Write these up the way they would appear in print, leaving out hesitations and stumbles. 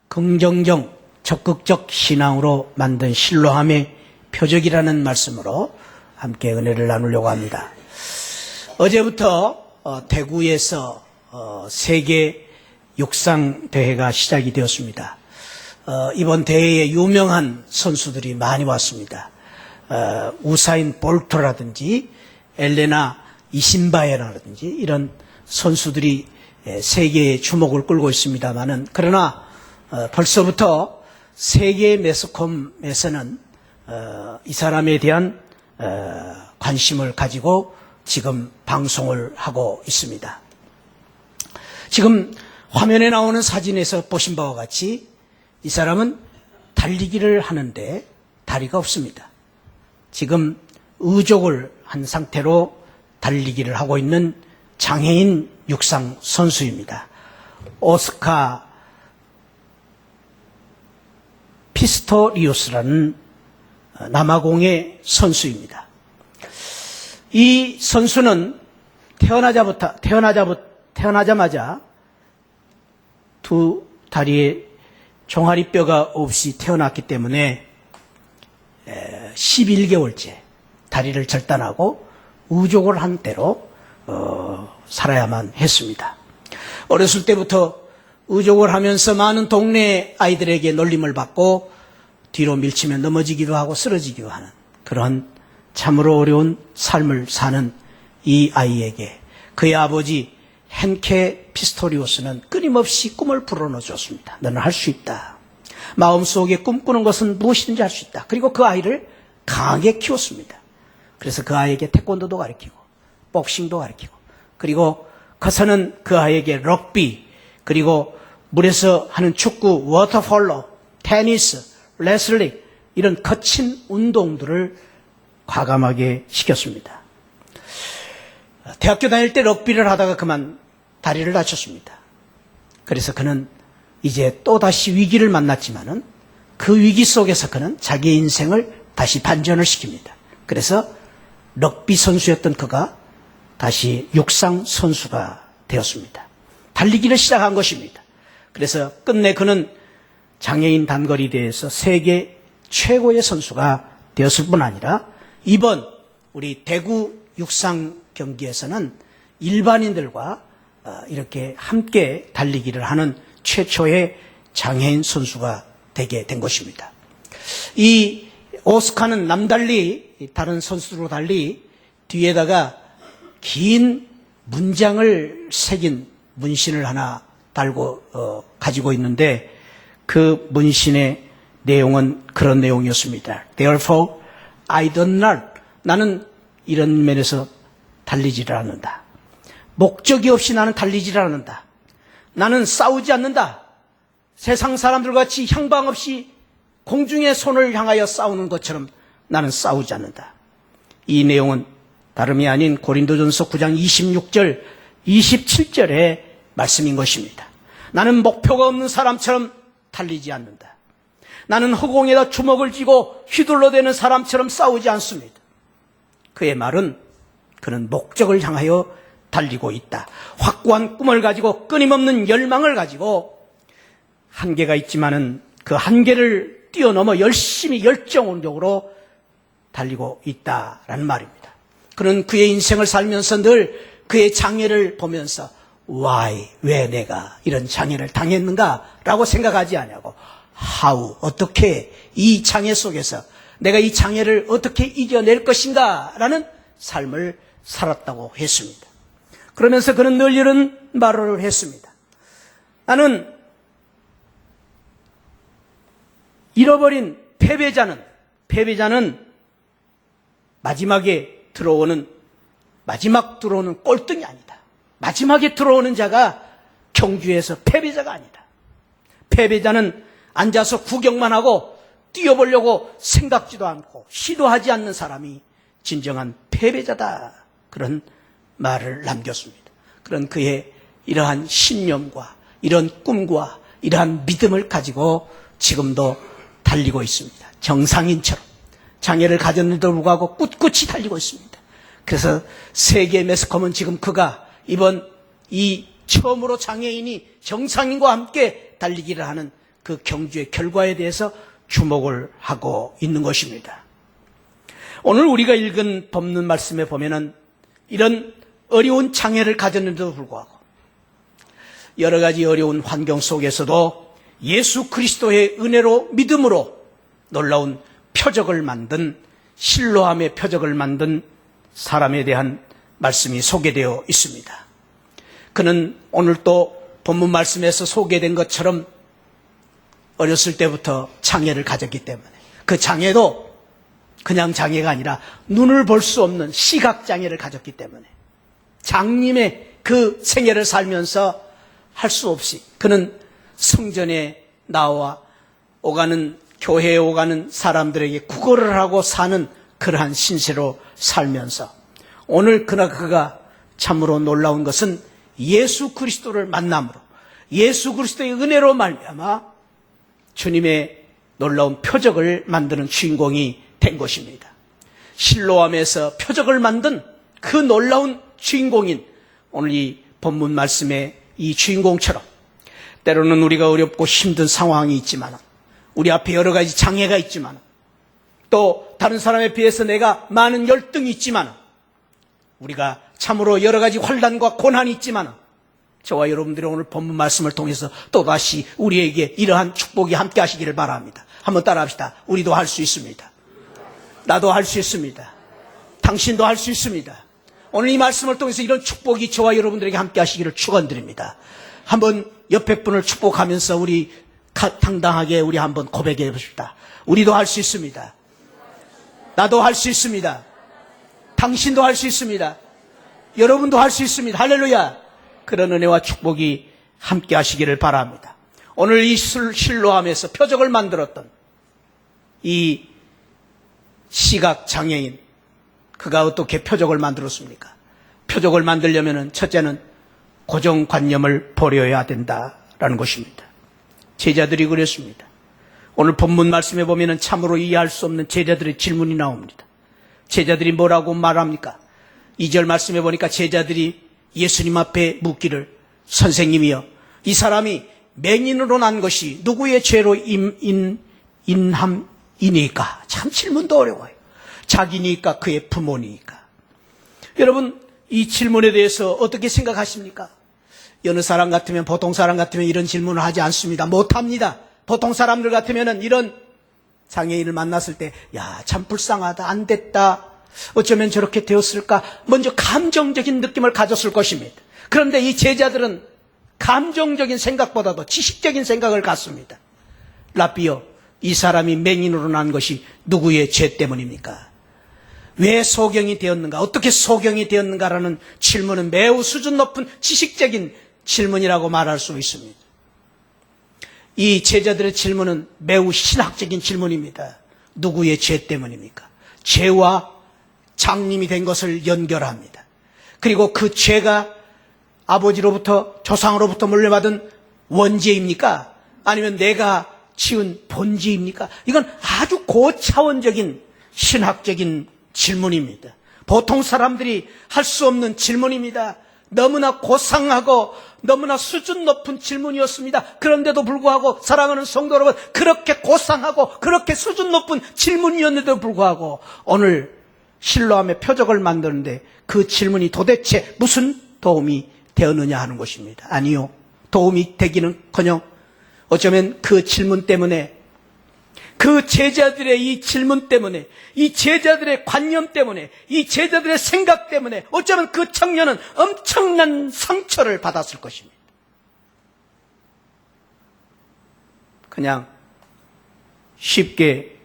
긍정적, 적극적 신앙으로 만든 신로함의 표적이라는 말씀으로 함께 은혜를 나누려고 합니다. 어제부터 대구에서 세계 육상 대회가 시작이 되었습니다. 이번 대회에 유명한 선수들이 많이 왔습니다. 우사인 볼트라든지 엘레나 이신바에라든지 이런 선수들이 세계의 주목을 끌고 있습니다만은, 그러나 벌써부터 세계 매스컴에서는 이 사람에 대한 관심을 가지고 지금 방송을 하고 있습니다. 지금 화면에 나오는 사진에서 보신 바와 같이 이 사람은 달리기를 하는데 다리가 없습니다. 지금 의족을 한 상태로 달리기를 하고 있는 장애인 육상 선수입니다. 오스카 피스토리우스라는 남아공의 선수입니다. 이 선수는 태어나자마자 두 다리에 종아리뼈가 없이 태어났기 때문에 11개월째 다리를 절단하고 의족을 한 대로 살아야만 했습니다. 어렸을 때부터 의족을 하면서 많은 동네 아이들에게 놀림을 받고 뒤로 밀치면 넘어지기도 하고 쓰러지기도 하는 그런 참으로 어려운 삶을 사는 이 아이에게 그의 아버지 헨케 피스토리우스는 끊임없이 꿈을 불어넣어 줬습니다. 너는 할 수 있다. 마음속에 꿈꾸는 것은 무엇이든지 할 수 있다. 그리고 그 아이를 강하게 키웠습니다. 그래서 그 아이에게 태권도도 가르치고 복싱도 가르치고, 그리고 커서는 그 아이에게 럭비, 그리고 물에서 하는 축구, 워터폴로, 테니스, 레슬링, 이런 거친 운동들을 과감하게 시켰습니다. 대학교 다닐 때 럭비를 하다가 그만 다리를 다쳤습니다. 그래서 그는 이제 또다시 위기를 만났지만은 그 위기 속에서 그는 자기의 인생을 다시 반전을 시킵니다. 그래서 럭비 선수였던 그가 다시 육상 선수가 되었습니다. 달리기를 시작한 것입니다. 그래서 끝내 그는 장애인 단거리 대회에서 세계 최고의 선수가 되었을 뿐 아니라 이번 우리 대구 육상 경기에서는 일반인들과 이렇게 함께 달리기를 하는 최초의 장애인 선수가 되게 된 것입니다. 이 오스카는 남달리 다른 선수로 달리 뒤에다가 긴 문장을 새긴 문신을 하나 달고 가지고 있는데, 그 문신의 내용은 그런 내용이었습니다. Therefore, I do not. 나는 이런 면에서 달리지를 않는다. 목적이 없이 나는 달리지를 않는다. 나는 싸우지 않는다. 세상 사람들과 같이 향방 없이 공중에 손을 향하여 싸우는 것처럼 나는 싸우지 않는다. 이 내용은 다름이 아닌 고린도전서 9장 26절, 27절의 말씀인 것입니다. 나는 목표가 없는 사람처럼 달리지 않는다. 나는 허공에다 주먹을 쥐고 휘둘러대는 사람처럼 싸우지 않습니다. 그의 말은 그는 목적을 향하여 달리고 있다. 확고한 꿈을 가지고 끊임없는 열망을 가지고 한계가 있지만은 그 한계를 뛰어넘어 열심히 열정적으로 달리고 있다라는 말입니다. 그는 그의 인생을 살면서 늘 그의 장애를 보면서 why, 왜 내가 이런 장애를 당했는가라고 생각하지 않냐고, how, 어떻게 이 장애 속에서 내가 이 장애를 어떻게 이겨낼 것인가라는 삶을 살았다고 했습니다. 그러면서 그는 늘 이런 말을 했습니다. 나는 잃어버린 패배자는 마지막에 들어오는 꼴등이 아니다. 마지막에 들어오는 자가 경주에서 패배자가 아니다. 패배자는 앉아서 구경만 하고 뛰어보려고 생각지도 않고 시도하지 않는 사람이 진정한 패배자다. 그런 말을 남겼습니다. 그런 그의 이러한 신념과 이런 꿈과 이러한 믿음을 가지고 지금도 달리고 있습니다. 정상인처럼 장애를 가졌는데도 불구하고 꿋꿋이 달리고 있습니다. 그래서 세계 매스컴은 지금 그가 이번 이 처음으로 장애인이 정상인과 함께 달리기를 하는 그 경주의 결과에 대해서 주목을 하고 있는 것입니다. 오늘 우리가 읽은 본문 말씀에 보면은 이런 어려운 장애를 가졌는데도 불구하고 여러 가지 어려운 환경 속에서도 예수 그리스도의 은혜로 믿음으로 놀라운 표적을 만든 실로암의 표적을 만든 사람에 대한 말씀이 소개되어 있습니다. 그는 오늘 또 본문 말씀에서 소개된 것처럼 어렸을 때부터 장애를 가졌기 때문에 그 장애도 그냥 장애가 아니라 눈을 볼 수 없는 시각장애를 가졌기 때문에 장님의 그 생애를 살면서 할 수 없이 그는 성전에 나와 교회에 오가는 사람들에게 구걸을 하고 사는 그러한 신세로 살면서 오늘 그가 참으로 놀라운 것은 예수 그리스도를 만남으로 예수 그리스도의 은혜로 말미암아 주님의 놀라운 표적을 만드는 주인공이 된 것입니다. 실로암에서 표적을 만든 그 놀라운 주인공인 오늘 이 본문 말씀의 이 주인공처럼 때로는 우리가 어렵고 힘든 상황이 있지만 우리 앞에 여러 가지 장애가 있지만 또 다른 사람에 비해서 내가 많은 열등이 있지만 우리가 참으로 여러 가지 환난과 고난이 있지만 저와 여러분들이 오늘 본문 말씀을 통해서 또다시 우리에게 이러한 축복이 함께 하시기를 바랍니다. 한번 따라합시다. 우리도 할 수 있습니다. 나도 할 수 있습니다. 당신도 할 수 있습니다. 오늘 이 말씀을 통해서 이런 축복이 저와 여러분들에게 함께 하시기를 축원드립니다. 한번 옆에 분을 축복하면서 우리 당당하게 우리 한번 고백해 봅시다. 우리도 할 수 있습니다. 나도 할 수 있습니다. 당신도 할 수 있습니다. 여러분도 할 수 있습니다. 할렐루야. 그런 은혜와 축복이 함께 하시기를 바랍니다. 오늘 이 실로암에서 표적을 만들었던 이 시각장애인 그가 어떻게 표적을 만들었습니까? 표적을 만들려면 첫째는 고정관념을 버려야 된다라는 것입니다. 제자들이 그랬습니다. 오늘 본문 말씀에 보면 참으로 이해할 수 없는 제자들의 질문이 나옵니다. 제자들이 뭐라고 말합니까? 2절 말씀에 보니까 제자들이 예수님 앞에 묻기를 선생님이여 이 사람이 맹인으로 난 것이 누구의 죄로 인함이니까? 참 질문도 어려워요. 자기니까 그의 부모니까. 여러분 이 질문에 대해서 어떻게 생각하십니까? 어느 사람 같으면 보통 사람 같으면 이런 질문을 하지 않습니다. 못합니다. 보통 사람들 같으면 이런 장애인을 만났을 때 야, 참 불쌍하다. 안 됐다. 어쩌면 저렇게 되었을까? 먼저 감정적인 느낌을 가졌을 것입니다. 그런데 이 제자들은 감정적인 생각보다도 지식적인 생각을 갖습니다. 라비여, 이 사람이 맹인으로 난 것이 누구의 죄 때문입니까? 왜 소경이 되었는가? 어떻게 소경이 되었는가라는 질문은 매우 수준 높은 지식적인 질문이라고 말할 수 있습니다. 이 제자들의 질문은 매우 신학적인 질문입니다. 누구의 죄 때문입니까? 죄와 장님이 된 것을 연결합니다. 그리고 그 죄가 아버지로부터 조상으로부터 물려받은 원죄입니까? 아니면 내가 지은 본죄입니까? 이건 아주 고차원적인 신학적인 질문입니다. 보통 사람들이 할 수 없는 질문입니다. 너무나 고상하고 너무나 수준 높은 질문이었습니다. 그런데도 불구하고 사랑하는 성도 여러분, 그렇게 고상하고 그렇게 수준 높은 질문이었는데도 불구하고 오늘 실로암의 표적을 만드는데 그 질문이 도대체 무슨 도움이 되었느냐 하는 것입니다. 아니요. 도움이 되기는커녕 어쩌면 그 질문 때문에 그 제자들의 이 질문 때문에 이 제자들의 관념 때문에 이 제자들의 생각 때문에 어쩌면 그 청년은 엄청난 상처를 받았을 것입니다. 그냥 쉽게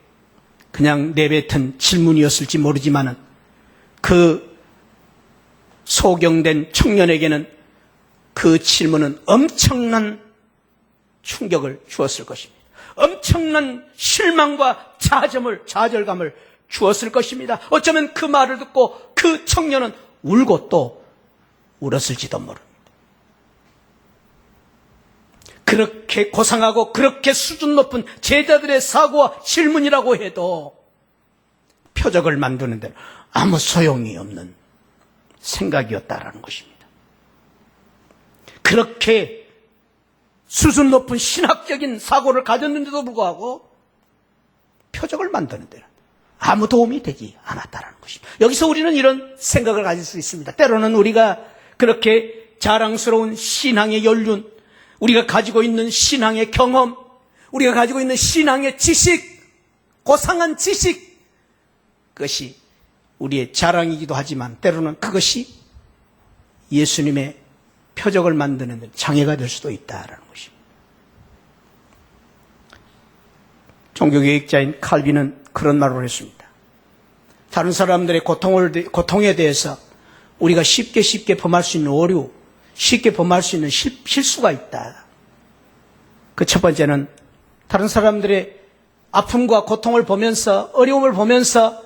그냥 내뱉은 질문이었을지 모르지만은 그 소경된 청년에게는 그 질문은 엄청난 충격을 주었을 것입니다. 엄청난 실망과 좌절감을 주었을 것입니다. 어쩌면 그 말을 듣고 그 청년은 울고 또 울었을지도 모릅니다. 그렇게 고상하고 그렇게 수준 높은 제자들의 사고와 질문이라고 해도 표적을 만드는 데는 아무 소용이 없는 생각이었다라는 것입니다. 그렇게 수준 높은 신학적인 사고를 가졌는데도 불구하고 표적을 만드는 데는 아무 도움이 되지 않았다는 것입니다. 여기서 우리는 이런 생각을 가질 수 있습니다. 때로는 우리가 그렇게 자랑스러운 신앙의 연륜, 우리가 가지고 있는 신앙의 경험, 우리가 가지고 있는 신앙의 지식, 고상한 지식, 그것이 우리의 자랑이기도 하지만 때로는 그것이 예수님의 표적을 만드는 데 장애가 될 수도 있다는 것입니다. 종교개혁자인 칼빈은 그런 말을 했습니다. 다른 사람들의 고통에 대해서 우리가 쉽게 범할 수 있는 오류, 쉽게 범할 수 있는 실수가 있다. 그 첫 번째는 다른 사람들의 아픔과 고통을 보면서, 어려움을 보면서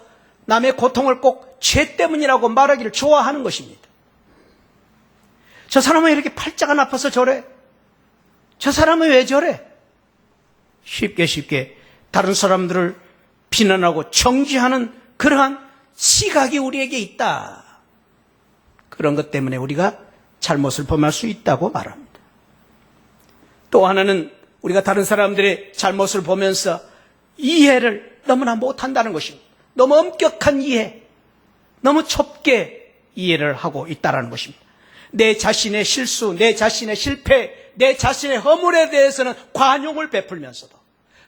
남의 고통을 꼭 죄 때문이라고 말하기를 좋아하는 것입니다. 저 사람은 이렇게 팔자가 나빠서 저래? 저 사람은 왜 저래? 쉽게 다른 사람들을 비난하고 정죄하는 그러한 시각이 우리에게 있다. 그런 것 때문에 우리가 잘못을 범할 수 있다고 말합니다. 또 하나는 우리가 다른 사람들의 잘못을 보면서 이해를 너무나 못한다는 것입니다. 너무 엄격한 이해, 너무 좁게 이해를 하고 있다는 것입니다. 내 자신의 실수, 내 자신의 실패, 내 자신의 허물에 대해서는 관용을 베풀면서도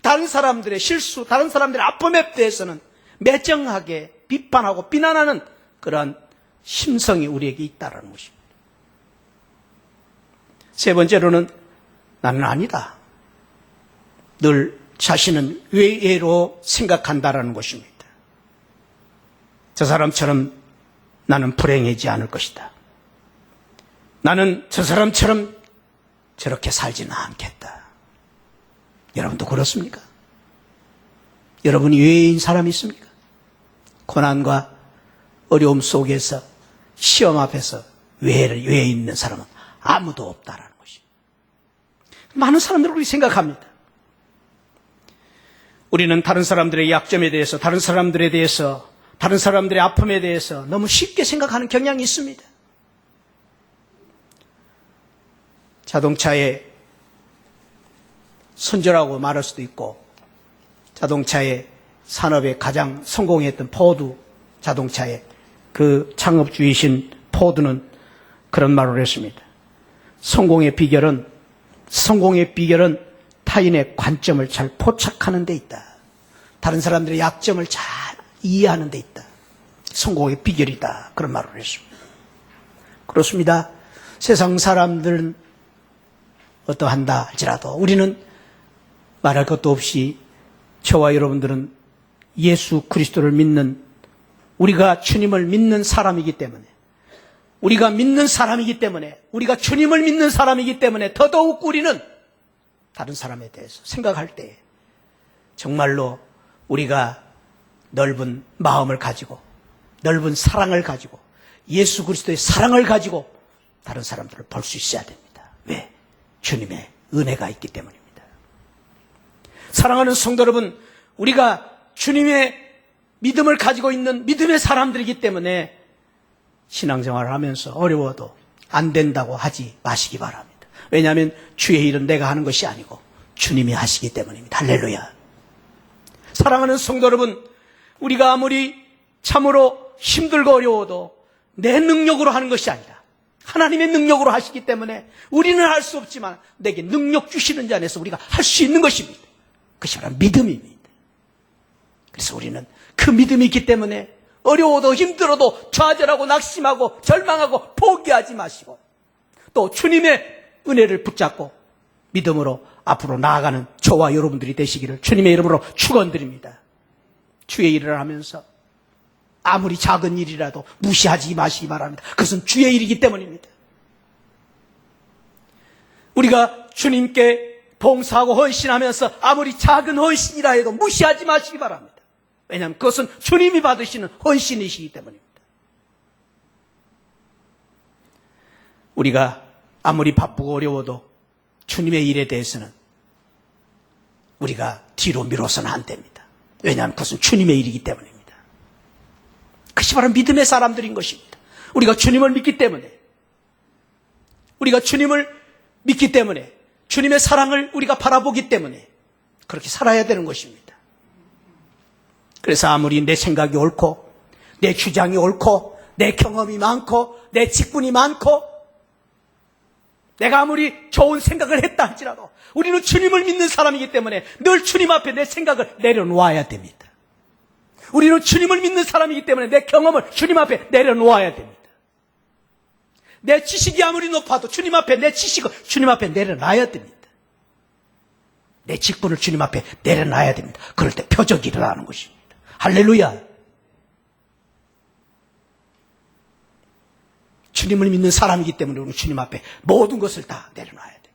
다른 사람들의 실수, 다른 사람들의 아픔에 대해서는 매정하게 비판하고 비난하는 그런 심성이 우리에게 있다는 것입니다. 세 번째로는 나는 아니다. 늘 자신은 외예로 생각한다라는 것입니다. 저 사람처럼 나는 불행하지 않을 것이다. 나는 저 사람처럼 저렇게 살지는 않겠다. 여러분도 그렇습니까? 여러분이 외인 사람이 있습니까? 고난과 어려움 속에서 시험 앞에서 외에 있는 사람은 아무도 없다라는 것입니다. 많은 사람들이 그렇게 생각합니다. 우리는 다른 사람들의 약점에 대해서, 다른 사람들에 대해서, 다른 사람들의 아픔에 대해서 너무 쉽게 생각하는 경향이 있습니다. 자동차의 선조라고 말할 수도 있고, 자동차의 산업에 가장 성공했던 포드 자동차의 그 창업주이신 포드는 그런 말을 했습니다. 성공의 비결은 타인의 관점을 잘 포착하는 데 있다. 다른 사람들의 약점을 잘 이해하는 데 있다. 성공의 비결이다. 그런 말을 했습니다. 그렇습니다. 세상 사람들은 어떠한다 할지라도 우리는 말할 것도 없이 저와 여러분들은 예수 그리스도를 믿는, 우리가 주님을 믿는 사람이기 때문에, 우리가 믿는 사람이기 때문에, 우리가 주님을 믿는 사람이기 때문에 더더욱 우리는 다른 사람에 대해서 생각할 때 정말로 우리가 넓은 마음을 가지고, 넓은 사랑을 가지고, 예수 그리스도의 사랑을 가지고 다른 사람들을 볼 수 있어야 됩니다. 왜? 주님의 은혜가 있기 때문입니다. 사랑하는 성도 여러분, 우리가 주님의 믿음을 가지고 있는 믿음의 사람들이기 때문에 신앙생활을 하면서 어려워도 안 된다고 하지 마시기 바랍니다. 왜냐하면 주의 일은 내가 하는 것이 아니고 주님이 하시기 때문입니다. 할렐루야. 사랑하는 성도 여러분, 우리가 아무리 참으로 힘들고 어려워도 내 능력으로 하는 것이 아니라 하나님의 능력으로 하시기 때문에 우리는 할 수 없지만 내게 능력 주시는 자 안에서 우리가 할 수 있는 것입니다. 그것이 바로 믿음입니다. 그래서 우리는 그 믿음이 있기 때문에 어려워도 힘들어도 좌절하고 낙심하고 절망하고 포기하지 마시고 또 주님의 은혜를 붙잡고 믿음으로 앞으로 나아가는 저와 여러분들이 되시기를 주님의 이름으로 축원드립니다. 주의 일을 하면서 아무리 작은 일이라도 무시하지 마시기 바랍니다. 그것은 주의 일이기 때문입니다. 우리가 주님께 봉사하고 헌신하면서 아무리 작은 헌신이라 해도 무시하지 마시기 바랍니다. 왜냐하면 그것은 주님이 받으시는 헌신이시기 때문입니다. 우리가 아무리 바쁘고 어려워도 주님의 일에 대해서는 우리가 뒤로 미뤄서는 안 됩니다. 왜냐하면 그것은 주님의 일이기 때문입니다. 그것이 바로 믿음의 사람들인 것입니다. 우리가 주님을 믿기 때문에, 우리가 주님을 믿기 때문에 주님의 사랑을 우리가 바라보기 때문에 그렇게 살아야 되는 것입니다. 그래서 아무리 내 생각이 옳고 내 주장이 옳고 내 경험이 많고 내 직분이 많고 내가 아무리 좋은 생각을 했다 할지라도 우리는 주님을 믿는 사람이기 때문에 늘 주님 앞에 내 생각을 내려놓아야 됩니다. 우리는 주님을 믿는 사람이기 때문에 내 경험을 주님 앞에 내려놓아야 됩니다. 내 지식이 아무리 높아도 주님 앞에 내 지식을 주님 앞에 내려놔야 됩니다. 내 직분을 주님 앞에 내려놔야 됩니다. 그럴 때 표적이 일어나는 것입니다. 할렐루야. 주님을 믿는 사람이기 때문에 우리는 주님 앞에 모든 것을 다 내려놔야 됩니다.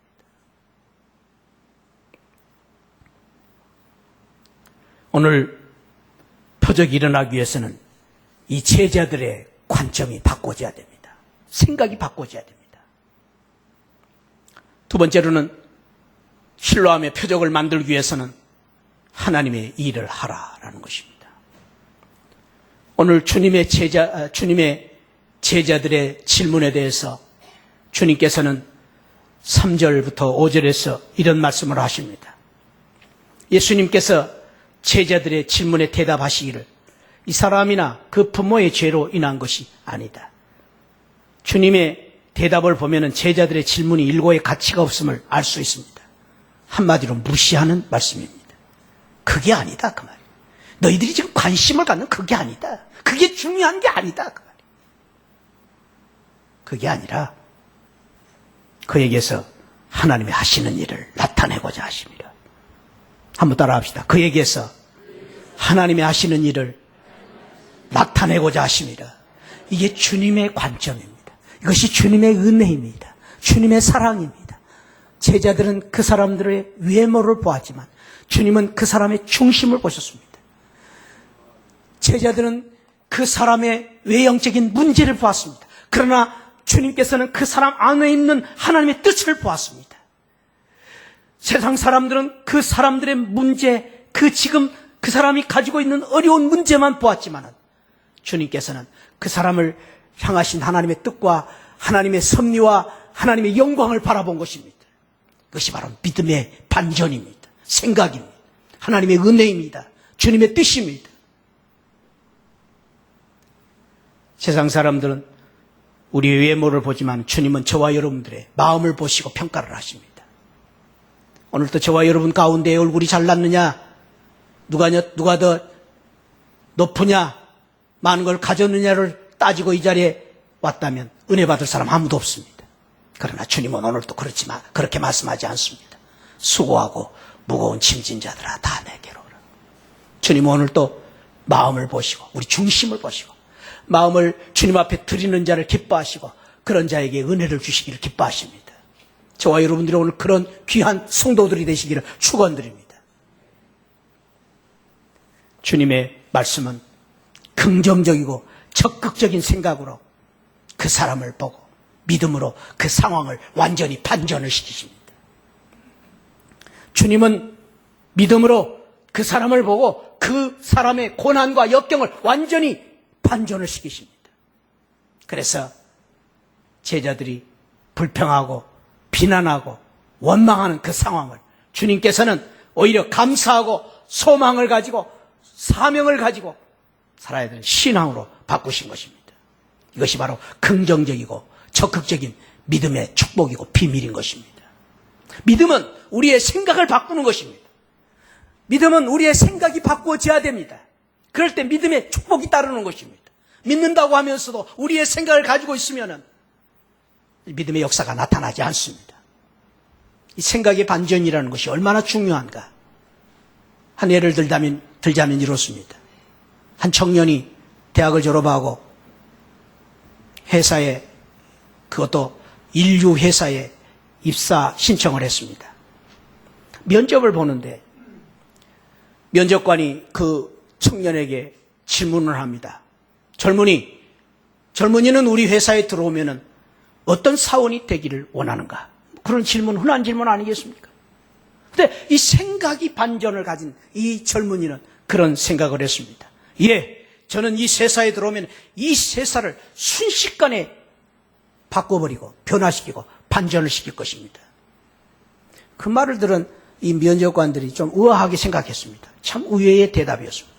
오늘 표적이 일어나기 위해서는 이 제자들의 관점이 바꿔져야 됩니다. 생각이 바꿔져야 됩니다. 두 번째로는 실로암의 표적을 만들기 위해서는 하나님의 일을 하라라는 것입니다. 오늘 주님의 제자들의 질문에 대해서 주님께서는 3절부터 5절에서 이런 말씀을 하십니다. 예수님께서 제자들의 질문에 대답하시기를 이 사람이나 그 부모의 죄로 인한 것이 아니다. 주님의 대답을 보면 제자들의 질문이 일고의 가치가 없음을 알 수 있습니다. 한마디로 무시하는 말씀입니다. 그게 아니다 그 말이에요. 너희들이 지금 관심을 갖는 그게 아니다. 그게 중요한 게 아니다 그 말이에요. 그게 아니라 그에게서 하나님이 하시는 일을 나타내고자 하십니다. 한번 따라합시다. 그에게서 하나님이 하시는 일을 나타내고자 하십니다. 이게 주님의 관점입니다. 이것이 주님의 은혜입니다. 주님의 사랑입니다. 제자들은 그 사람들의 외모를 보았지만 주님은 그 사람의 중심을 보셨습니다. 제자들은 그 사람의 외형적인 문제를 보았습니다. 그러나 주님께서는 그 사람 안에 있는 하나님의 뜻을 보았습니다. 세상 사람들은 그 사람들의 문제, 지금 그 사람이 가지고 있는 어려운 문제만 보았지만 주님께서는 그 사람을 향하신 하나님의 뜻과 하나님의 섭리와 하나님의 영광을 바라본 것입니다. 그것이 바로 믿음의 반전입니다. 생각입니다. 하나님의 은혜입니다. 주님의 뜻입니다. 세상 사람들은 우리의 외모를 보지만 주님은 저와 여러분들의 마음을 보시고 평가를 하십니다. 오늘도 저와 여러분 가운데 얼굴이 잘났느냐, 누가 더 높으냐, 많은 걸 가졌느냐를 따지고 이 자리에 왔다면 은혜 받을 사람 아무도 없습니다. 그러나 주님은 오늘도 그렇게 말씀하지 않습니다. 수고하고 무거운 짐진 자들아 다 내게로 오라. 주님은 오늘도 마음을 보시고 우리 중심을 보시고 마음을 주님 앞에 드리는 자를 기뻐하시고 그런 자에게 은혜를 주시기를 기뻐하십니다. 저와 여러분들이 오늘 그런 귀한 성도들이 되시기를 축원드립니다. 주님의 말씀은 긍정적이고 적극적인 생각으로 그 사람을 보고 믿음으로 그 상황을 완전히 반전을 시키십니다. 주님은 믿음으로 그 사람을 보고 그 사람의 고난과 역경을 완전히 반전을 시키십니다. 그래서 제자들이 불평하고 비난하고 원망하는 그 상황을 주님께서는 오히려 감사하고 소망을 가지고 사명을 가지고 살아야 되는 신앙으로 바꾸신 것입니다. 이것이 바로 긍정적이고 적극적인 믿음의 축복이고 비밀인 것입니다. 믿음은 우리의 생각을 바꾸는 것입니다. 믿음은 우리의 생각이 바꾸어져야 됩니다. 그럴 때 믿음의 축복이 따르는 것입니다. 믿는다고 하면서도 우리의 생각을 가지고 있으면 믿음의 역사가 나타나지 않습니다. 이 생각의 반전이라는 것이 얼마나 중요한가. 한 예를 들자면 이렇습니다. 한 청년이 대학을 졸업하고 회사에, 그것도 인류 회사에 입사 신청을 했습니다. 면접을 보는데 면접관이 그 청년에게 질문을 합니다. 젊은이는 우리 회사에 들어오면 어떤 사원이 되기를 원하는가? 그런 질문, 흔한 질문 아니겠습니까? 근데 이 생각이 반전을 가진 이 젊은이는 그런 생각을 했습니다. 예, 저는 이 회사에 들어오면 이 회사를 순식간에 바꿔버리고 변화시키고 반전을 시킬 것입니다. 그 말을 들은 이 면접관들이 좀 의아하게 생각했습니다. 참 의외의 대답이었습니다.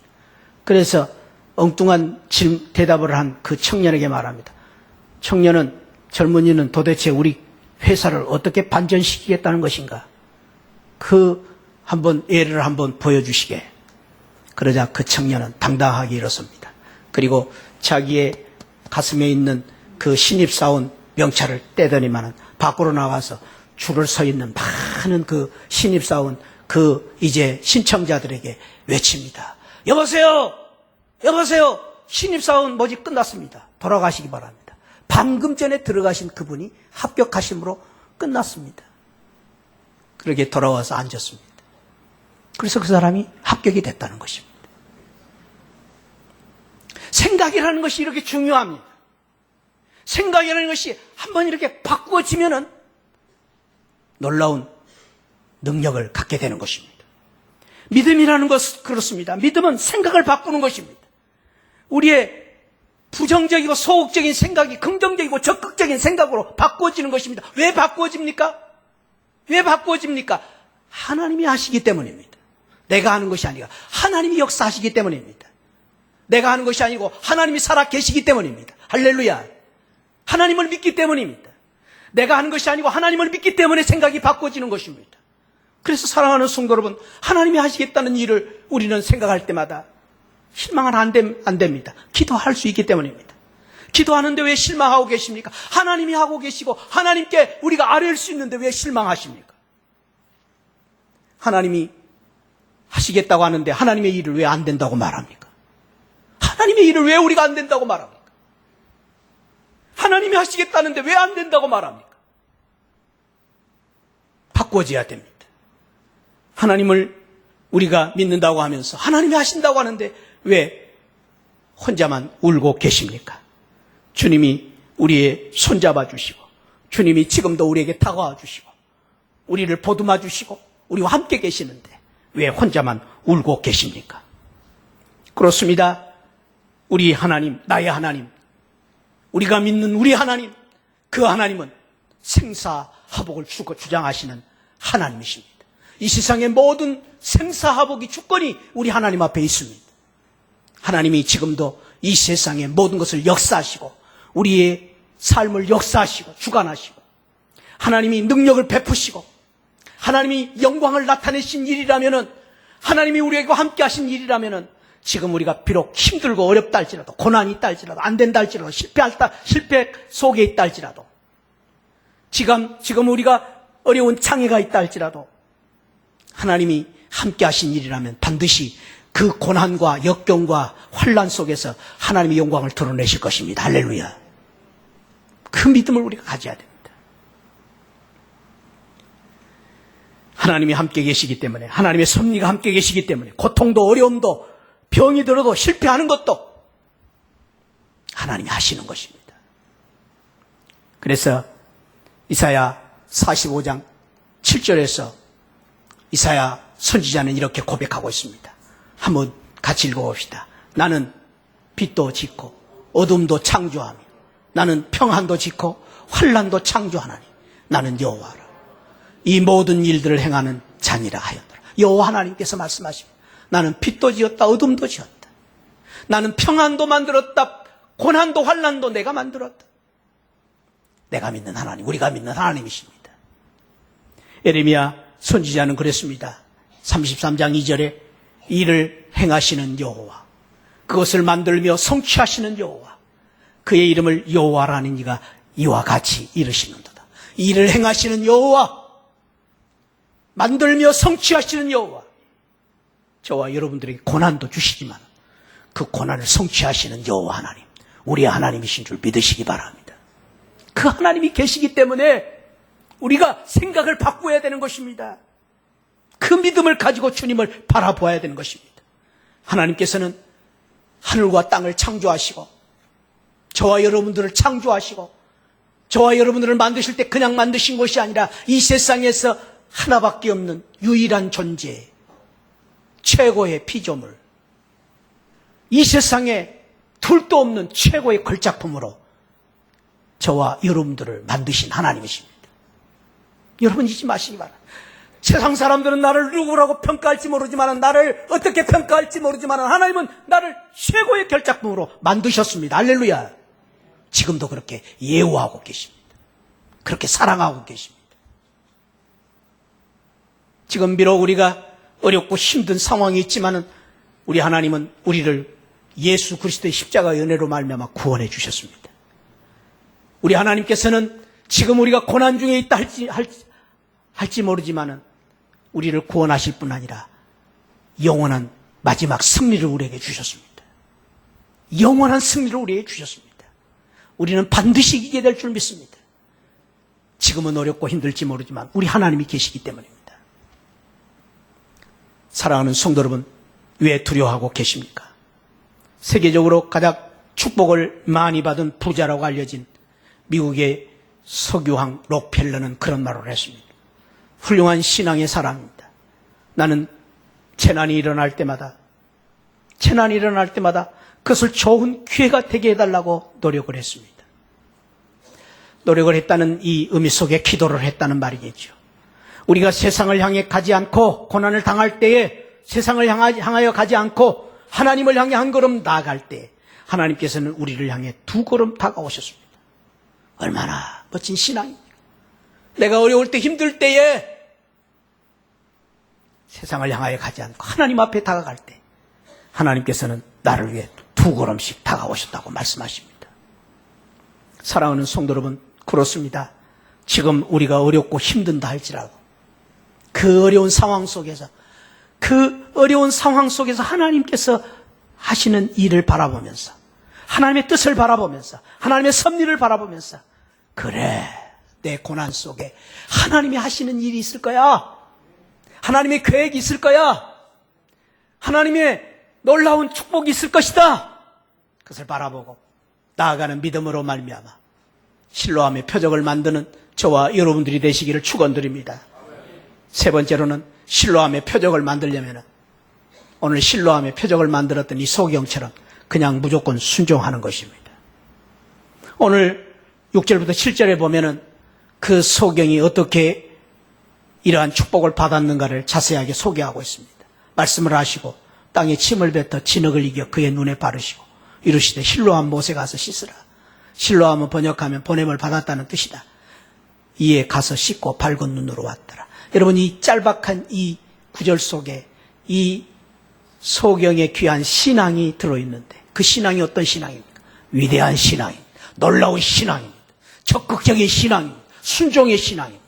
그래서 엉뚱한 대답을 한 그 청년에게 말합니다. 청년은, 젊은이는 도대체 우리 회사를 어떻게 반전시키겠다는 것인가? 한번 예를 한번 보여주시게. 그러자 그 청년은 당당하게 일어섭니다. 그리고 자기의 가슴에 있는 그 신입사원 명찰을 떼더니만은 밖으로 나가서 줄을 서 있는 많은 그 신입사원 이제 신청자들에게 외칩니다. 여보세요! 여보세요! 신입사원 모집 끝났습니다. 돌아가시기 바랍니다. 방금 전에 들어가신 그분이 합격하심으로 끝났습니다. 그렇게 돌아와서 앉았습니다. 그래서 그 사람이 합격이 됐다는 것입니다. 생각이라는 것이 이렇게 중요합니다. 생각이라는 것이 한번 이렇게 바꾸어지면은 놀라운 능력을 갖게 되는 것입니다. 믿음이라는 것은 그렇습니다. 믿음은 생각을 바꾸는 것입니다. 우리의 부정적이고 소극적인 생각이 긍정적이고 적극적인 생각으로 바꾸어지는 것입니다. 왜 바꾸어집니까? 왜 바꾸어집니까? 하나님이 하시기 때문입니다. 내가 하는 것이 아니라 하나님이 역사하시기 때문입니다. 내가 하는 것이 아니고 하나님이 살아 계시기 때문입니다. 할렐루야. 하나님을 믿기 때문입니다. 내가 하는 것이 아니고 하나님을 믿기 때문에 생각이 바꿔지는 것입니다. 그래서 사랑하는 성도 여러분, 하나님이 하시겠다는 일을 우리는 생각할 때마다 실망은 안 됩니다. 기도할 수 있기 때문입니다. 기도하는데 왜 실망하고 계십니까? 하나님이 하고 계시고 하나님께 우리가 아뢰일 수 있는데 왜 실망하십니까? 하나님이 하시겠다고 하는데 하나님의 일을 왜 안 된다고 말합니까? 하나님의 일을 왜 우리가 안 된다고 말합니까? 하나님이 하시겠다는데 왜 안 된다고 말합니까? 바꿔져야 됩니다. 하나님을 우리가 믿는다고 하면서 하나님이 하신다고 하는데 왜 혼자만 울고 계십니까? 주님이 우리의 손잡아 주시고 주님이 지금도 우리에게 다가와 주시고 우리를 보듬어 주시고 우리와 함께 계시는데 왜 혼자만 울고 계십니까? 그렇습니다. 우리 하나님, 나의 하나님, 우리가 믿는 우리 하나님, 그 하나님은 생사화복을 주장하시는 하나님이십니다. 이 세상의 모든 생사화복의 주권이 우리 하나님 앞에 있습니다. 하나님이 지금도 이 세상의 모든 것을 역사하시고 우리의 삶을 역사하시고 주관하시고 하나님이 능력을 베푸시고 하나님이 영광을 나타내신 일이라면은 하나님이 우리에게 함께 하신 일이라면은 지금 우리가 비록 힘들고 어렵다 할지라도 고난이 있다 할지라도 안 된다 할지라도 실패 속에 있다 할지라도 지금 우리가 어려운 장애가 있다 할지라도 하나님이 함께 하신 일이라면 반드시 그 고난과 역경과 환난 속에서 하나님의 영광을 드러내실 것입니다. 할렐루야. 그 믿음을 우리가 가져야 됩니다. 하나님이 함께 계시기 때문에 하나님의 섭리가 함께 계시기 때문에 고통도 어려움도 병이 들어도 실패하는 것도 하나님이 하시는 것입니다. 그래서 이사야 45장 7절에서 이사야 선지자는 이렇게 고백하고 있습니다. 한번 같이 읽어봅시다. 나는 빛도 짓고 어둠도 창조하며 나는 평안도 짓고 환난도 창조하나니 나는 여호와라. 이 모든 일들을 행하는 자니라 하였더라. 여호와 하나님께서 말씀하십니다. 나는 빛도 지었다 어둠도 지었다. 나는 평안도 만들었다. 고난도 환난도 내가 만들었다. 내가 믿는 하나님, 우리가 믿는 하나님이십니다. 예레미야 선지자는 그랬습니다. 33장 2절에 이를 행하시는 여호와, 그것을 만들며 성취하시는 여호와, 그의 이름을 여호와라는 이가 이와 같이 이르시는도다. 이를 행하시는 여호와, 만들며 성취하시는 여호와, 저와 여러분들에게 고난도 주시지만 그 고난을 성취하시는 여호와 하나님, 우리의 하나님이신 줄 믿으시기 바랍니다. 그 하나님이 계시기 때문에 우리가 생각을 바꿔야 되는 것입니다. 그 믿음을 가지고 주님을 바라보아야 되는 것입니다. 하나님께서는 하늘과 땅을 창조하시고 저와 여러분들을 창조하시고 저와 여러분들을 만드실 때 그냥 만드신 것이 아니라 이 세상에서 하나밖에 없는 유일한 존재, 최고의 피조물, 이 세상에 둘도 없는 최고의 걸작품으로 저와 여러분들을 만드신 하나님이십니다. 여러분 잊지 마시기 바랍니다. 세상 사람들은 나를 누구라고 평가할지 모르지만, 나를 어떻게 평가할지 모르지만, 하나님은 나를 최고의 결작품으로 만드셨습니다. 할렐루야. 지금도 그렇게 예우하고 계십니다. 그렇게 사랑하고 계십니다. 지금 비록 우리가 어렵고 힘든 상황이 있지만, 우리 하나님은 우리를 예수 그리스도의 십자가 연회로 말미암아 구원해 주셨습니다. 우리 하나님께서는 지금 우리가 고난 중에 있다 할지 모르지만 우리를 구원하실 뿐 아니라 영원한 마지막 승리를 우리에게 주셨습니다. 영원한 승리를 우리에게 주셨습니다. 우리는 반드시 이기게 될 줄 믿습니다. 지금은 어렵고 힘들지 모르지만 우리 하나님이 계시기 때문입니다. 사랑하는 성도 여러분, 왜 두려워하고 계십니까? 세계적으로 가장 축복을 많이 받은 부자라고 알려진 미국의 석유왕 록펠러는 그런 말을 했습니다. 훌륭한 신앙의 사람입니다. 나는 재난이 일어날 때마다 그것을 좋은 기회가 되게 해달라고 노력을 했습니다. 노력을 했다는 이 의미 속에 기도를 했다는 말이겠죠. 우리가 세상을 향해 가지 않고 고난을 당할 때에 세상을 향하여 가지 않고 하나님을 향해 한 걸음 나아갈 때 하나님께서는 우리를 향해 두 걸음 다가오셨습니다. 얼마나 멋진 신앙입니까? 내가 어려울 때 힘들 때에 세상을 향하여 가지 않고 하나님 앞에 다가갈 때 하나님께서는 나를 위해 두 걸음씩 다가오셨다고 말씀하십니다. 사랑하는 성도 여러분, 그렇습니다. 지금 우리가 어렵고 힘든다 할지라도 그 어려운 상황 속에서 하나님께서 하시는 일을 바라보면서 하나님의 뜻을 바라보면서 하나님의 섭리를 바라보면서 그래, 내 고난 속에 하나님이 하시는 일이 있을 거야. 하나님의 계획이 있을 거야. 하나님의 놀라운 축복이 있을 것이다. 그것을 바라보고 나아가는 믿음으로 말미암아 실로암의 표적을 만드는 저와 여러분들이 되시기를 축원드립니다. 세 번째로는 실로암의 표적을 만들려면 오늘 실로암의 표적을 만들었던 이 소경처럼 그냥 무조건 순종하는 것입니다. 오늘 6절부터 7절에 보면은 그 소경이 어떻게 이러한 축복을 받았는가를 자세하게 소개하고 있습니다. 말씀을 하시고 땅에 침을 뱉어 진흙을 이겨 그의 눈에 바르시고 이르시되 실로암 못에 가서 씻으라. 실로암은 번역하면 보냄을 받았다는 뜻이다. 이에 가서 씻고 밝은 눈으로 왔더라. 여러분, 이 짤박한 이 구절 속에 이 소경의 귀한 신앙이 들어있는데 그 신앙이 어떤 신앙입니까? 위대한 신앙입니다. 놀라운 신앙입니다. 적극적인 신앙입니다. 순종의 신앙입니다.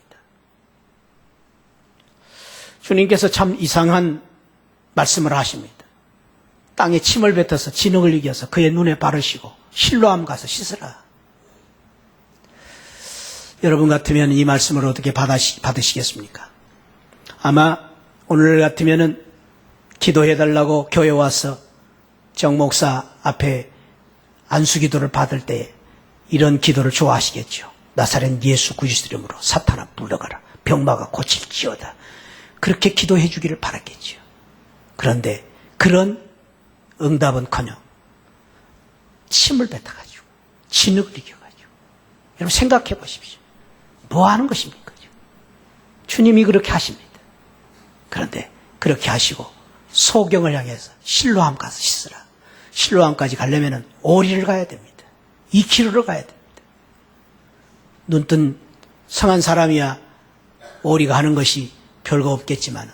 주님께서 참 이상한 말씀을 하십니다. 땅에 침을 뱉어서 진흙을 이겨서 그의 눈에 바르시고 실로암 가서 씻으라. 여러분 같으면 이 말씀을 어떻게 받으시겠습니까? 아마 오늘 같으면은 기도해달라고 교회 와서 정 목사 앞에 안수기도를 받을 때 이런 기도를 좋아하시겠죠. 나사렛 예수 그리스도 이름으로 사탄아 물러가라. 병마가 고칠지어다. 그렇게 기도해 주기를 바랐겠죠. 그런데 그런 응답은커녕 침을 뱉어가지고 진흙을 이겨가지고 여러분 생각해 보십시오. 뭐 하는 것입니까? 주님이 그렇게 하십니다. 그런데 그렇게 하시고 소경을 향해서 실로암 가서 씻으라. 실로암까지 가려면 오리를 가야 됩니다. 2km를 가야 됩니다. 눈뜬 성한 사람이야 오리가 하는 것이 별거 없겠지만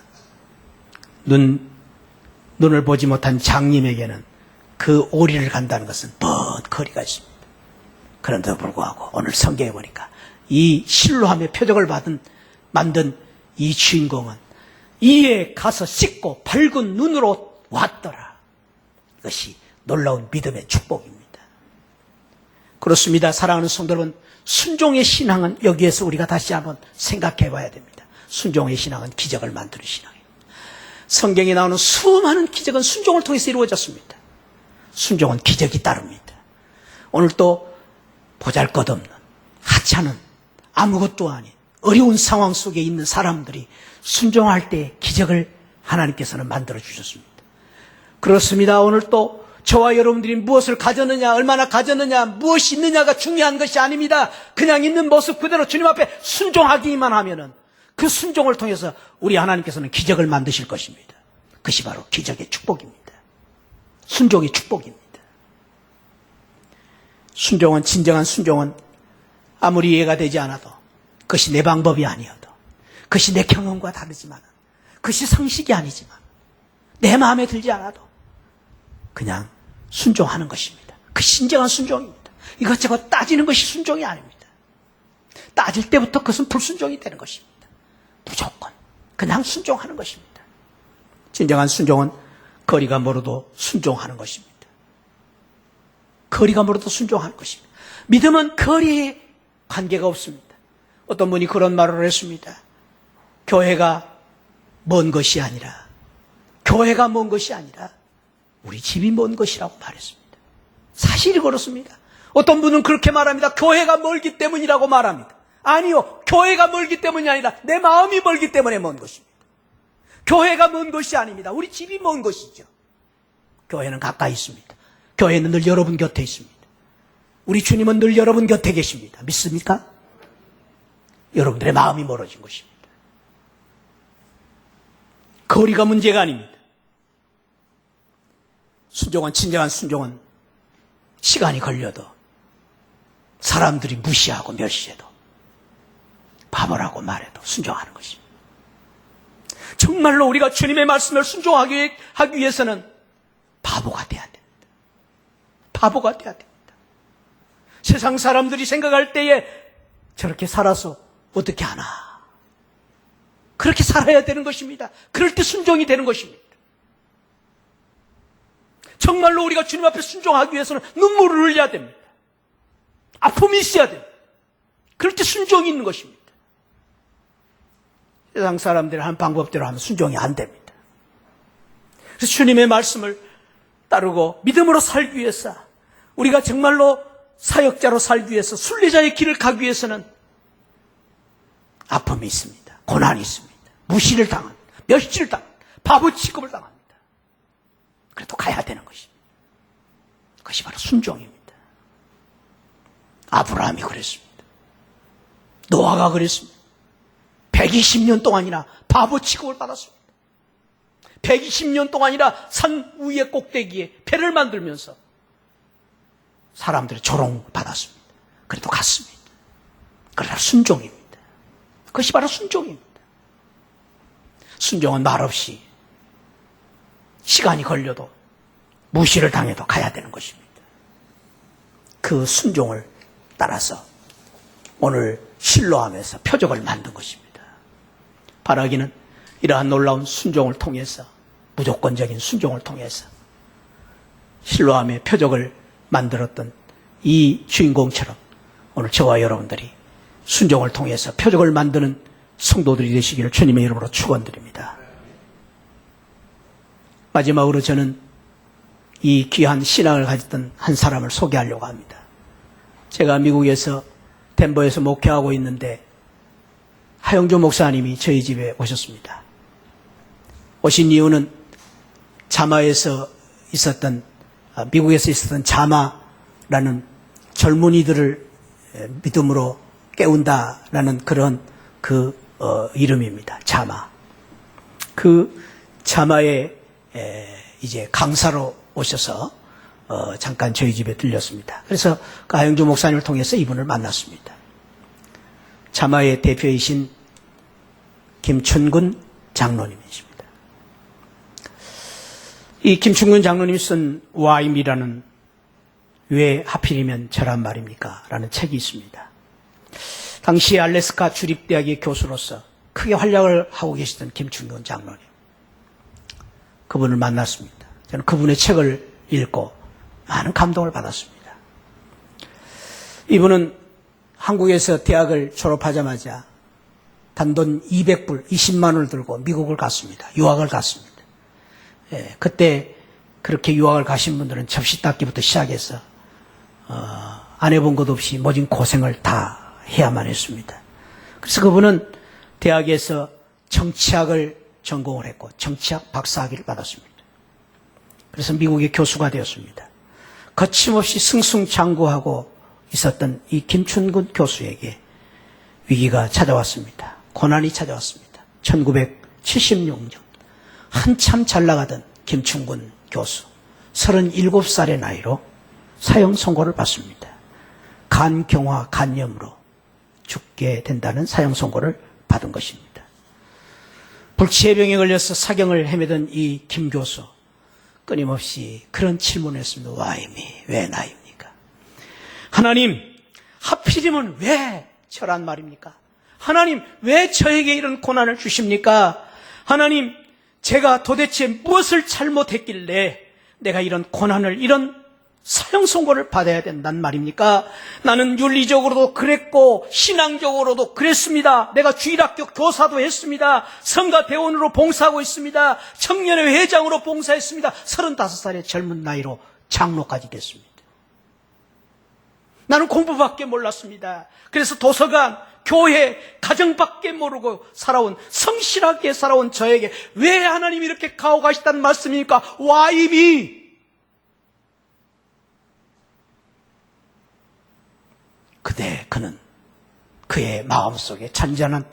눈을 보지 못한 장님에게는 그 오리를 간다는 것은 먼 거리가 있습니다. 그런데도 불구하고 오늘 성경에 보니까 이 실로암의 표적을 만든 이 주인공은 이에 가서 씻고 밝은 눈으로 왔더라. 이것이 놀라운 믿음의 축복입니다. 그렇습니다. 사랑하는 성도 여러분, 순종의 신앙은 여기에서 우리가 다시 한번 생각해 봐야 됩니다. 순종의 신앙은 기적을 만드는 신앙입니다. 성경에 나오는 수많은 기적은 순종을 통해서 이루어졌습니다. 순종은 기적이 따릅니다. 오늘 또 보잘것없는 하찮은 아무것도 아닌 어려운 상황 속에 있는 사람들이 순종할 때 기적을 하나님께서는 만들어 주셨습니다. 그렇습니다. 오늘 또 저와 여러분들이 무엇을 가졌느냐, 얼마나 가졌느냐, 무엇이 있느냐가 중요한 것이 아닙니다. 그냥 있는 모습 그대로 주님 앞에 순종하기만 하면은 그 순종을 통해서 우리 하나님께서는 기적을 만드실 것입니다. 그것이 바로 기적의 축복입니다. 순종의 축복입니다. 순종은, 진정한 순종은 아무리 이해가 되지 않아도, 그것이 내 방법이 아니어도, 그것이 내 경험과 다르지만, 그것이 상식이 아니지만, 내 마음에 들지 않아도 그냥 순종하는 것입니다. 그 진정한 순종입니다. 이것저것 따지는 것이 순종이 아닙니다. 따질 때부터 그것은 불순종이 되는 것입니다. 무조건 그냥 순종하는 것입니다. 진정한 순종은 거리가 멀어도 순종하는 것입니다. 거리가 멀어도 순종하는 것입니다. 믿음은 거리에 관계가 없습니다. 어떤 분이 그런 말을 했습니다. 교회가 먼 것이 아니라, 교회가 먼 것이 아니라 우리 집이 먼 것이라고 말했습니다. 사실이 그렇습니다. 어떤 분은 그렇게 말합니다. 교회가 멀기 때문이라고 말합니다. 아니요, 교회가 멀기 때문이 아니라 내 마음이 멀기 때문에 먼 것입니다. 교회가 먼 것이 아닙니다. 우리 집이 먼 것이죠. 교회는 가까이 있습니다. 교회는 늘 여러분 곁에 있습니다. 우리 주님은 늘 여러분 곁에 계십니다. 믿습니까? 여러분들의 마음이 멀어진 것입니다. 거리가 문제가 아닙니다. 순종은, 진정한 순종은 시간이 걸려도, 사람들이 무시하고 멸시해도, 바보라고 말해도 순종하는 것입니다. 정말로 우리가 주님의 말씀을 순종하기 위해서는 바보가 돼야 됩니다. 바보가 돼야 됩니다. 세상 사람들이 생각할 때에 저렇게 살아서 어떻게 하나, 그렇게 살아야 되는 것입니다. 그럴 때 순종이 되는 것입니다. 정말로 우리가 주님 앞에 순종하기 위해서는 눈물을 흘려야 됩니다. 아픔이 있어야 됩니다. 그럴 때 순종이 있는 것입니다. 세상 사람들이 하는 방법대로 하면 순종이 안 됩니다. 그래서 주님의 말씀을 따르고 믿음으로 살기 위해서, 우리가 정말로 사역자로 살기 위해서, 순례자의 길을 가기 위해서는 아픔이 있습니다. 고난이 있습니다. 무시를 당합니다. 멸시를 당합니다. 바보 취급을 당합니다. 그래도 가야 되는 것입니다. 그것이 바로 순종입니다. 아브라함이 그랬습니다. 노아가 그랬습니다. 120년 동안이나 바보 취급을 받았습니다. 120년 동안이나 산 위의 꼭대기에 배를 만들면서 사람들의 조롱받았습니다. 그래도 갔습니다. 그게 바로 순종입니다. 그것이 바로 순종입니다. 순종은 말없이 시간이 걸려도 무시를 당해도 가야 되는 것입니다. 그 순종을 따라서 오늘 실로암에서 표적을 만든 것입니다. 바라기는 이러한 놀라운 순종을 통해서, 무조건적인 순종을 통해서 실로암의 표적을 만들었던 이 주인공처럼 오늘 저와 여러분들이 순종을 통해서 표적을 만드는 성도들이 되시기를 주님의 이름으로 축원드립니다. 마지막으로 저는 이 귀한 신앙을 가졌던 한 사람을 소개하려고 합니다. 제가 미국에서 덴버에서 목회하고 있는데 하영조 목사님이 저희 집에 오셨습니다. 오신 이유는 자마에서 있었던, 미국에서 있었던 자마라는 젊은이들을 믿음으로 깨운다라는 그런 이름입니다. 자마. 그 자마에 이제 강사로 오셔서 잠깐 저희 집에 들렸습니다. 그래서 그 하영조 목사님을 통해서 이분을 만났습니다. 자마의 대표이신 김춘근 장로님이십니다. 이 김춘근 장로님이 쓴 와임이라는, 왜 하필이면 저란 말입니까? 라는 책이 있습니다. 당시 알래스카 주립대학의 교수로서 크게 활약을 하고 계시던 김춘근 장로님. 그분을 만났습니다. 저는 그분의 책을 읽고 많은 감동을 받았습니다. 이분은 한국에서 대학을 졸업하자마자 단돈 200불, 20만 원을 들고 미국을 갔습니다. 유학을 갔습니다. 그때 그렇게 유학을 가신 분들은 접시 닦기부터 시작해서 안 해본 것 없이 모진 고생을 다 해야만 했습니다. 그래서 그분은 대학에서 정치학을 전공을 했고 정치학 박사학위를 받았습니다. 그래서 미국의 교수가 되었습니다. 거침없이 승승장구하고 있었던 이 김춘근 교수에게 위기가 찾아왔습니다. 고난이 찾아왔습니다. 1976년 한참 잘 나가던 김충근 교수 37살의 나이로 사형 선고를 받습니다. 간경화 간염으로 죽게 된다는 사형 선고를 받은 것입니다. 불치의 병에 걸려서 사경을 헤매던 이 김 교수 끊임없이 그런 질문을 했습니다. Why me? 왜 나입니까? 하나님, 하필이면 왜 저란 말입니까? 하나님, 왜 저에게 이런 고난을 주십니까? 하나님, 제가 도대체 무엇을 잘못했길래 내가 이런 고난을, 이런 사형 선고를 받아야 된단 말입니까? 나는 윤리적으로도 그랬고 신앙적으로도 그랬습니다. 내가 주일학교 교사도 했습니다. 성가 대원으로 봉사하고 있습니다. 청년회 회장으로 봉사했습니다. 35살의 젊은 나이로 장로까지 됐습니다. 나는 공부밖에 몰랐습니다. 그래서 도서관, 교회, 가정밖에 모르고 살아온, 성실하게 살아온 저에게 왜 하나님이 이렇게 가오가시다는 말씀입니까? Why me? 그는 그의 마음속에 잔잔한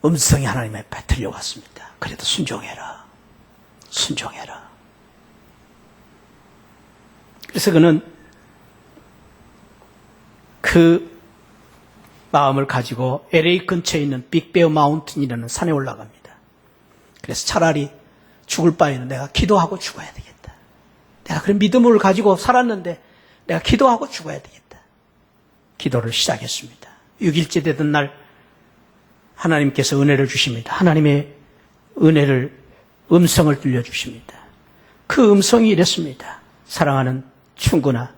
음성이 하나님 앞에 들려왔습니다. 그래도 순종해라. 순종해라. 그래서 그는 그 마음을 가지고 LA 근처에 있는 빅베어 마운틴이라는 산에 올라갑니다. 그래서 차라리 죽을 바에는 내가 기도하고 죽어야 되겠다. 내가 그런 믿음을 가지고 살았는데 내가 기도하고 죽어야 되겠다. 기도를 시작했습니다. 6일째 되던 날 하나님께서 은혜를 주십니다. 하나님의 은혜를, 음성을 들려주십니다. 그 음성이 이랬습니다. 사랑하는 충근아,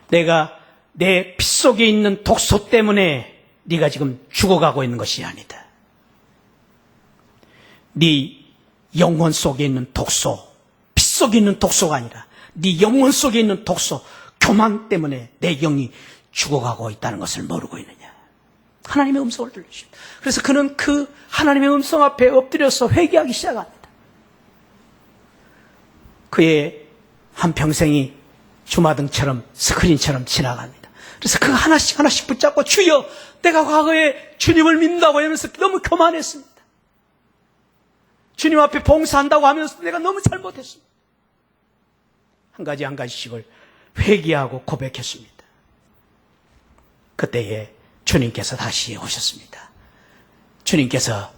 내가 내 피 속에 있는 독소 때문에 네가 지금 죽어가고 있는 것이 아니다. 네 영혼 속에 있는 독소, 피 속에 있는 독소가 아니라 네 영혼 속에 있는 독소, 교만 때문에 내 영이 죽어가고 있다는 것을 모르고 있느냐. 하나님의 음성을 들려주십니다. 그래서 그는 그 하나님의 음성 앞에 엎드려서 회개하기 시작합니다. 그의 한평생이 주마등처럼 스크린처럼 지나갑니다. 그래서 그 하나씩 하나씩 붙잡고 주여, 내가 과거에 주님을 믿는다고 하면서 너무 교만했습니다. 주님 앞에 봉사한다고 하면서 내가 너무 잘못했습니다. 한 가지 한 가지씩을 회개하고 고백했습니다. 그때에 주님께서 다시 오셨습니다. 주님께서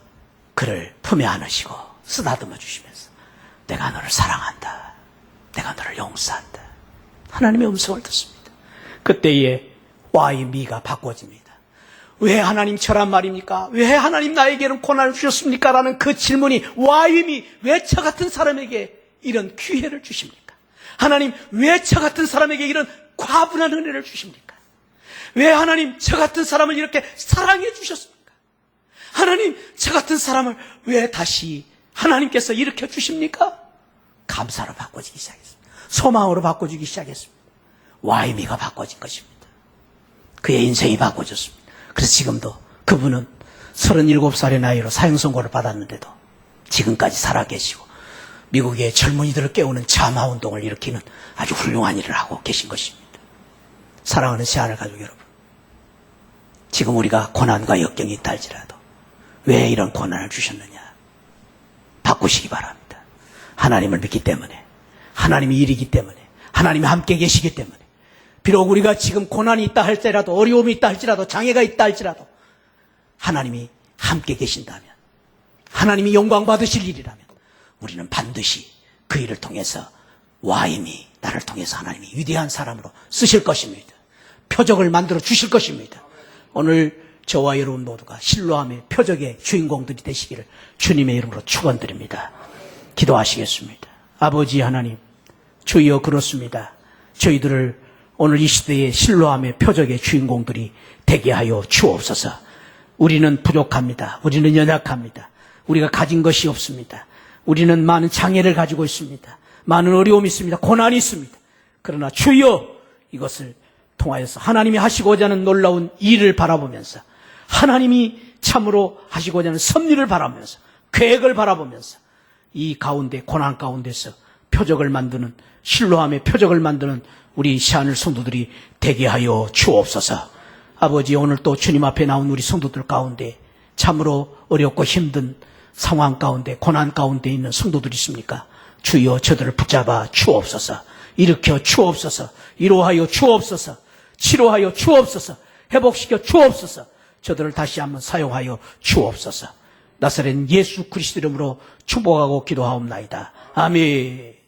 그를 품에 안으시고 쓰다듬어 주시면서 내가 너를 사랑한다. 내가 너를 용서한다. 하나님의 음성을 듣습니다. 그때에 Why me가 바꿔집니다. 왜 하나님 저란 말입니까? 왜 하나님 나에게는 고난을 주셨습니까? 라는 그 질문이 Why me? 왜 저 같은 사람에게 이런 기회를 주십니까? 하나님, 왜 저 같은 사람에게 이런 과분한 은혜를 주십니까? 왜 하나님 저 같은 사람을 이렇게 사랑해 주셨습니까? 하나님 저 같은 사람을 왜 다시 하나님께서 일으켜 주십니까? 감사로 바꿔지기 시작했습니다. 소망으로 바꿔주기 시작했습니다. Why me가 바꿔진 것입니다. 그의 인생이 바꿔졌습니다. 그래서 지금도 그분은 37살의 나이로 사형 선고를 받았는데도 지금까지 살아계시고 미국의 젊은이들을 깨우는 자마운동을 일으키는 아주 훌륭한 일을 하고 계신 것입니다. 사랑하는 새하늘 가족 여러분, 지금 우리가 고난과 역경이 있다 할지라도 왜 이런 고난을 주셨느냐? 바꾸시기 바랍니다. 하나님을 믿기 때문에, 하나님이 일이기 때문에, 하나님이 함께 계시기 때문에, 비록 우리가 지금 고난이 있다 할지라도, 어려움이 있다 할지라도, 장애가 있다 할지라도 하나님이 함께 계신다면, 하나님이 영광 받으실 일이라면 우리는 반드시 그 일을 통해서 Why me? 나를 통해서 하나님이 위대한 사람으로 쓰실 것입니다. 표적을 만들어 주실 것입니다. 오늘 저와 여러분 모두가 신뢰함의 표적의 주인공들이 되시기를 주님의 이름으로 축원드립니다. 기도하시겠습니다. 아버지 하나님, 주여 그렇습니다. 저희들을 오늘 이 시대의 신뢰함의 표적의 주인공들이 되게 하여 주옵소서. 우리는 부족합니다. 우리는 연약합니다. 우리가 가진 것이 없습니다. 우리는 많은 장애를 가지고 있습니다. 많은 어려움이 있습니다. 고난이 있습니다. 그러나 주여 이것을 통하여서 하나님이 하시고자 하는 놀라운 일을 바라보면서, 하나님이 참으로 하시고자 하는 섭리를 바라보면서, 계획을 바라보면서 이 가운데, 고난 가운데서 표적을 만드는, 신뢰함의 표적을 만드는 우리 새하늘 성도들이 되게 하여 주옵소서. 아버지, 오늘 또 주님 앞에 나온 우리 성도들 가운데 참으로 어렵고 힘든 상황 가운데 고난 가운데 있는 성도들이 있습니까? 주여 저들을 붙잡아 주옵소서. 일으켜 주옵소서. 위로하여 주옵소서. 치료하여 주옵소서. 회복시켜 주옵소서. 저들을 다시 한번 사용하여 주옵소서. 나사렛 예수 그리스도 이름으로 축복하고 기도하옵나이다. 아멘.